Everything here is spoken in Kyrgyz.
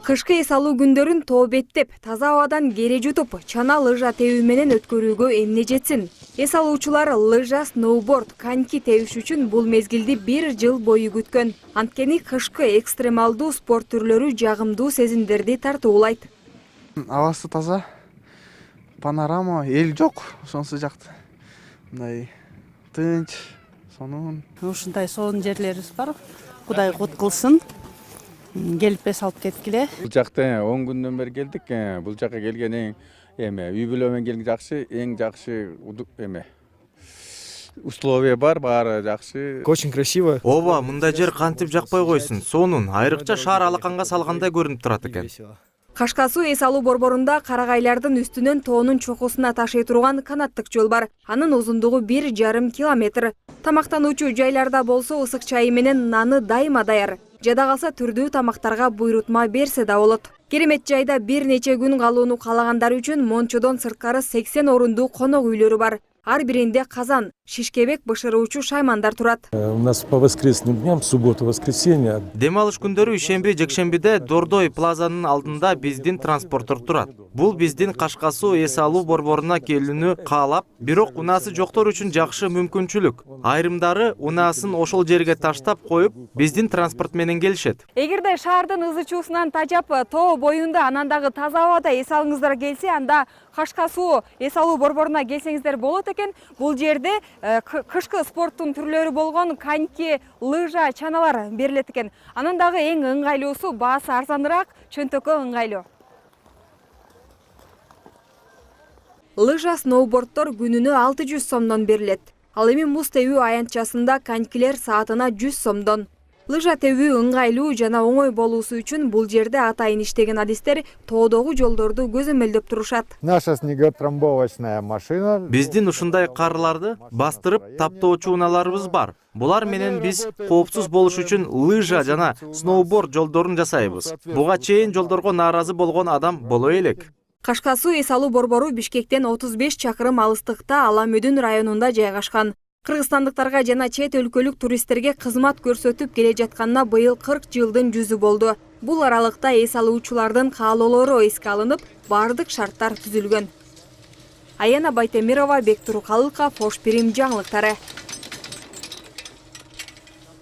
Кышкы эс алуу күндөрүн тоо беттеп, таза абадан кере жутуп, чана лыжа тебүү менен өткөрүүгө эмне жетсин? Эс алуучулар лыжа, сноуборд, коньки тебиш үчүн бул мезгилди 1 жыл бою күткөн. Анткени кышкы экстремалдуу спорт түрлөрү жагымдуу сезимдерди тартуулайт. Абасы таза, панорама, эл жок, ошонусу жакты. Мындай тынч, сонун. Ушундай сонун жерлерибиз бар. Кудай кут кылсын. Келип эс алып кеткиле. Бул жакта 10 күндөн бери келдик. Бул жакка келген үй бүлө менен келген жакшы, эң жакшы условия бар, баары жакшы. Очень красиво. Ооба, мындай жер кантип жакпай койсун. Сонун, айрыкча шаар алаканга салгандай көрүнүп турат экен. Кашкасуу эс алуу борборунда карагайлардын үстүнөн тоонун чокусуна ташый турган канаттык жол бар. Анын узундугу 1,5 километр. Тамактануучу жайларда болсо ысык чайы менен наны дайыма даяр. Жада калса түрдүү тамактарга буйрутма берсе да болот. Керемет жайда бир нече күн калууну калагандар үчүн Мончодон сырткары 80 орундуу конок үйлөрү бар. Ар биринде казан, шишкебек бышыруучу шаймандар турат. У нас по воскресным дням, суббота, воскресенье. Дем алыш күндөрү ишемби, жекшембиде Дордой плазанын алдында биздин транспорттор турат. Бул биздин Кашкасуу эс алуу борборуна келүүнү каалап, бирок унаасы жоктор үчүн жакшы мүмкүнчүлүк. Айрымдары унаасын ошол жерге таштап коюп, биздин транспорт менен келишет. Эгерде шаардын ызы-чуусунан тажап, тоо боюнда анан дагы таза абада эс алыңыздар келсе, анда Кашкасуу эс алуу борборуна келсеңиздер болот экен. Бул жерде кышкы спорттун түрлөрү болгон коньки, лыжа, чаналар берилет экен. Анан дагы эң ыңгайлуусу баасы арзаныраак, чөнтөккө ыңгайлуу. Лыжа, сноубордтор күнүнө 600 сомдон берилет. Ал эми муз тебүү аянтчасында конькилер саатына 100 сомдон. Лыжа тебүү ыңгайлуу жана оңой болуусу үчүн бул жерде атайын иштеген адистер тоодогу жолдорду көзөмөлдөп турушат. Наша снеготрамбовочная машина. Биздин ушундай карларды бастырып таптоочу унааларыбыз бар. Булар менен биз коопсуз болуш үчүн лыжа жана сноуборд жолдорун жасайбыз. Буга чейин жолдорго нааразы болгон адам боло элек. Кашкасуу эс алуу борбору Бишкектен 35 чакырым алыстыкта Аламөдүн районунда жайгашкан. Кыргызстандыктарга жана чет өлкөлүк туристтерге кызмат көрсөтүп келе жатканына быйыл 40 жылдын жүзү болду. Бул аралыкта эс алуучулардын каалоолору эске алынып, бардык шарттар түзүлгөн. Аяна Байтемирова, Бектур Калыков, Ош Пирим жаңылыктары.